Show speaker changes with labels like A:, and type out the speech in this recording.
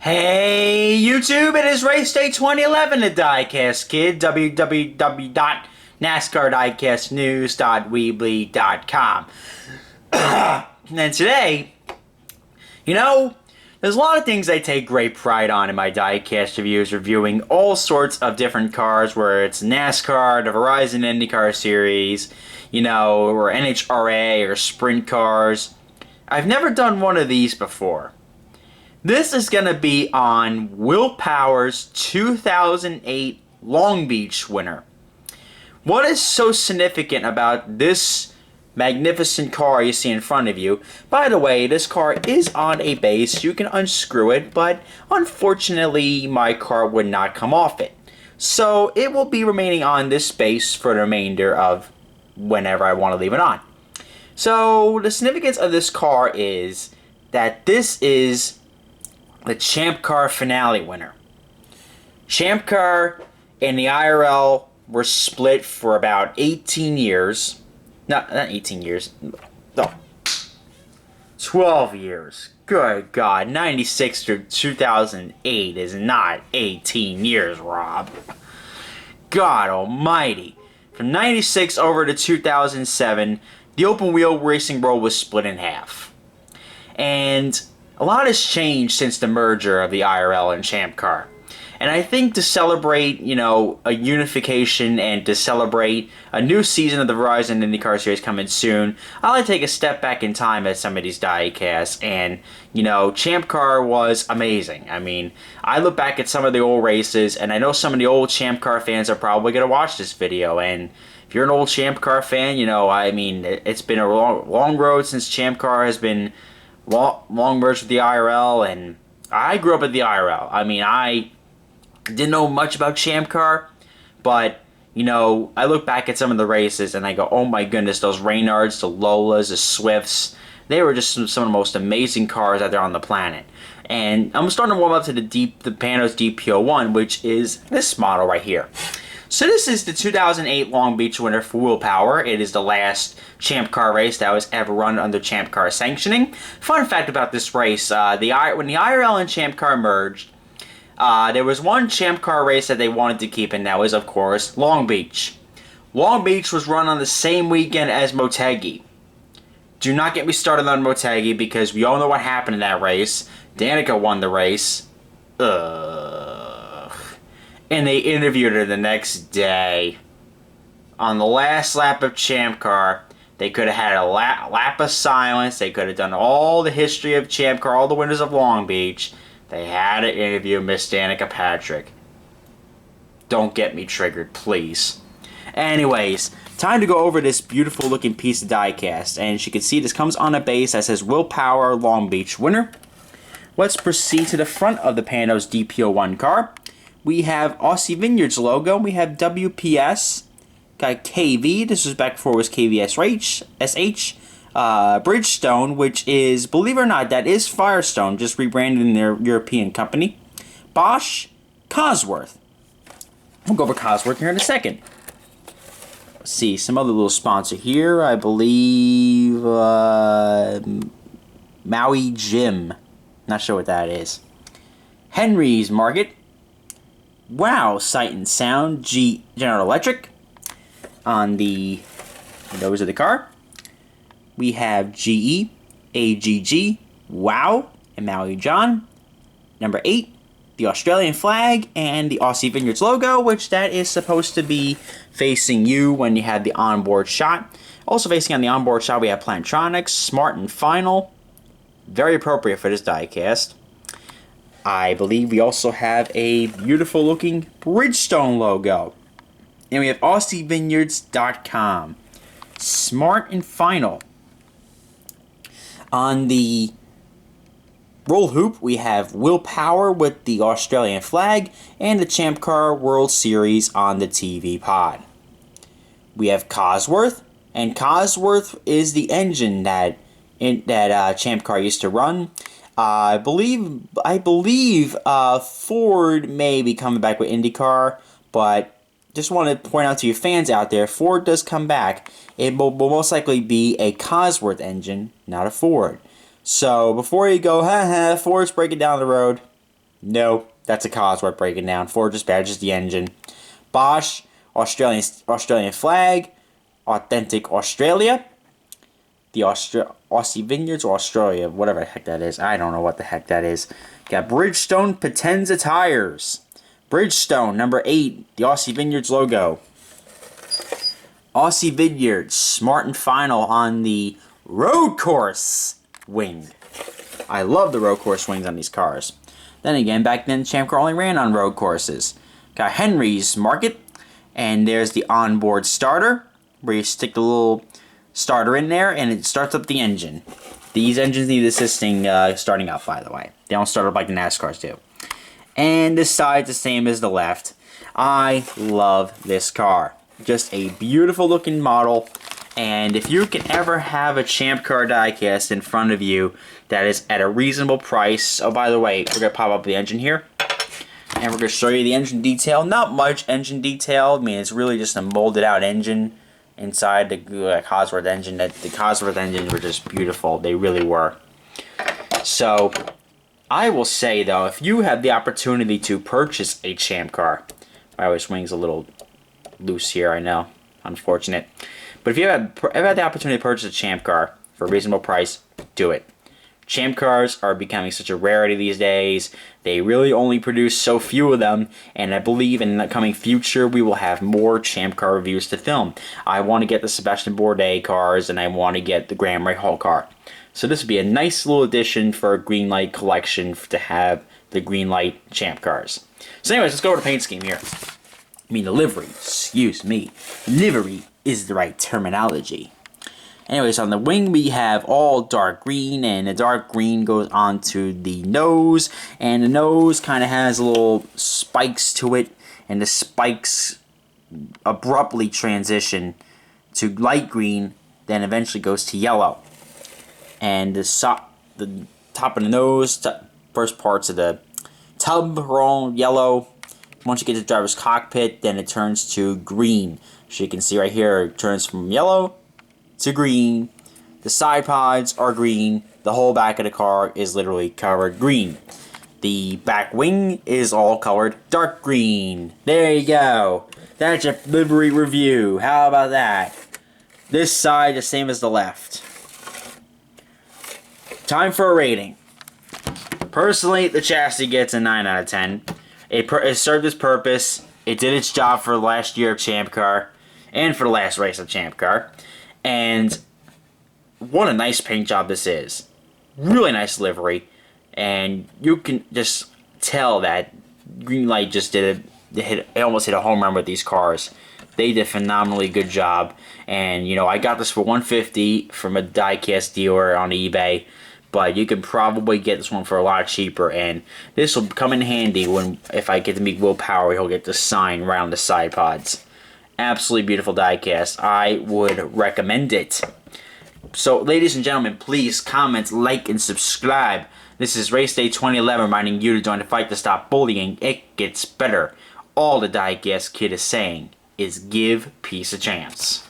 A: Hey YouTube, it is race day 2011 at Diecast, kid. www.nascardiecastnews.weebly.com. And today, there's a lot of things I take great pride on in my Diecast reviews, reviewing all sorts of different cars, where it's NASCAR, the Verizon IndyCar Series, or NHRA or sprint cars. I've never done one of these before. This is going to be on Will Power's 2008 Long Beach winner. What is so significant about this magnificent car you see in front of you? By the way, this car is on a base. You can unscrew it, but unfortunately my car would not come off it. So it will be remaining on this base for the remainder of whenever I want to leave it on. So the significance of this car is that this is the Champ Car finale winner. Champ Car and the IRL were split for about 18 years. Not 18 years. No. 12 years. Good God. 96 through 2008 is not 18 years, Rob. God almighty. From 96 over to 2007, the open wheel racing world was split in half. And a lot has changed since the merger of the IRL and Champ Car. And I think to celebrate, a unification and to celebrate a new season of the Verizon IndyCar Series coming soon, I like to take a step back in time at some of these diecasts. And, Champ Car was amazing. I mean, I look back at some of the old races, and I know some of the old Champ Car fans are probably going to watch this video. And if you're an old Champ Car fan, it's been a long road since Champ Car has been long merged with the IRL, and I grew up at the IRL. I mean, I didn't know much about Champ Car, but, I look back at some of the races and I go, oh my goodness, those Reynards, the Lolas, the Swifts, they were just some of the most amazing cars out there on the planet. And I'm starting to warm up to the Panos DP01, which is this model right here. So this is the 2008 Long Beach winner for Will Power. It is the last Champ Car race that was ever run under Champ Car sanctioning. Fun fact about this race, when the IRL and Champ Car merged, there was one Champ Car race that they wanted to keep, and that was, of course, Long Beach. Long Beach was run on the same weekend as Motegi. Do not get me started on Motegi, because we all know what happened in that race. Danica won the race. And they interviewed her the next day. On the last lap of Champ Car, they could have had a lap of silence. They could have done all the history of Champ Car, all the winners of Long Beach. They had to interview Miss Danica Patrick. Don't get me triggered, please. Anyways, time to go over this beautiful looking piece of diecast. And as you can see, this comes on a base that says Will Power Long Beach winner. Let's proceed to the front of the Panos DP01 car. We have Aussie Vineyards logo. We have WPS. Got KV. This was back before it was KVSH. SH. Bridgestone, which is, believe it or not, that is Firestone, just rebranded in their European company. Bosch. Cosworth. We'll go over Cosworth here in a second. Let's see, some other little sponsor here. I believe Maui Gym. Not sure what that is. Henry's Market. Wow, Sight and Sound, General Electric. On the nose of the car, we have GE, AGG, Wow, and Maui John. Number 8, the Australian flag, and the Aussie Vineyards logo, which that is supposed to be facing you when you have the onboard shot. Also facing on the onboard shot, we have Plantronics, Smart and Final. Very appropriate for this diecast. I believe we also have a beautiful looking Bridgestone logo. And we have AussieVineyards.com. Smart and Final. On the roll hoop, we have Will Power with the Australian flag and the Champ Car World Series on the TV pod. We have Cosworth, and Cosworth is the engine that Champ Car used to run. I believe Ford may be coming back with IndyCar, but just want to point out to you fans out there, Ford does come back. It will most likely be a Cosworth engine, not a Ford. So before you go, Ford's breaking down the road, No, that's a Cosworth breaking down. Fortress badge is the engine. Bosch, Australian flag, authentic Australia. The Aussie Vineyards or Australia, whatever the heck that is. I don't know what the heck that is. Got Bridgestone Potenza tires. Bridgestone, number 8, the Aussie Vineyards logo. Aussie Vineyards, smart and final on the road course wing. I love the road course wings on these cars. Then again, back then, Champ Car only ran on road courses. Got Henry's Market, and there's the onboard starter, where you stick the little starter in there, and it starts up the engine. These engines need assisting starting up, by the way. They don't start up like the NASCARs do. And this side's the same as the left. I love this car. Just a beautiful looking model. And if you can ever have a Champ Car diecast in front of you that is at a reasonable price. Oh, by the way, we're going to pop up the engine here. And we're going to show you the engine detail. Not much engine detail. I mean, it's really just a molded out engine inside the Cosworth engine. The Cosworth engines were just beautiful. They really were. So, I will say, though, if you have the opportunity to purchase a Champ Car, my always wing's a little loose here, I know, unfortunate. But if you have had the opportunity to purchase a Champ Car for a reasonable price, do it. Champ Cars are becoming such a rarity these days. They really only produce so few of them, and I believe in the coming future we will have more Champ Car reviews to film. I want to get the Sebastian Bourdais cars, and I want to get the Graham Rahal car. So this would be a nice little addition for a Greenlight collection to have the Greenlight Champ Cars. So anyways, let's go over the paint scheme here. I mean the livery, excuse me. Livery is the right terminology. Anyways, on the wing we have all dark green, and the dark green goes onto the nose, and the nose kind of has little spikes to it, and the spikes abruptly transition to light green, then eventually goes to yellow. And the top of the nose, first parts of the tub are all yellow. Once you get to the driver's cockpit, then it turns to green. So you can see right here, it turns from yellow to green. The side pods are green. The whole back of the car is literally covered green. The back wing is all colored dark green. There you go. That's your livery review. How about that? This side the same as the left. Time for a rating. Personally, the chassis gets a 9 out of 10. It served its purpose. It did its job for the last year of Champ Car and for the last race of Champ Car. And what a nice paint job this is. Really nice livery. And you can just tell that Greenlight just did it. It almost hit a home run with these cars. They did a phenomenally good job. And, you know, I got this for $150 from a diecast dealer on eBay. But you can probably get this one for a lot cheaper, and this will come in handy if I get to meet Will Power. He'll get the sign around the side pods. Absolutely beautiful diecast. I would recommend it. So, ladies and gentlemen, please comment, like, and subscribe. This is Race Day 2011, reminding you to join the fight to stop bullying. It gets better. All the Diecast Kid is saying is give peace a chance.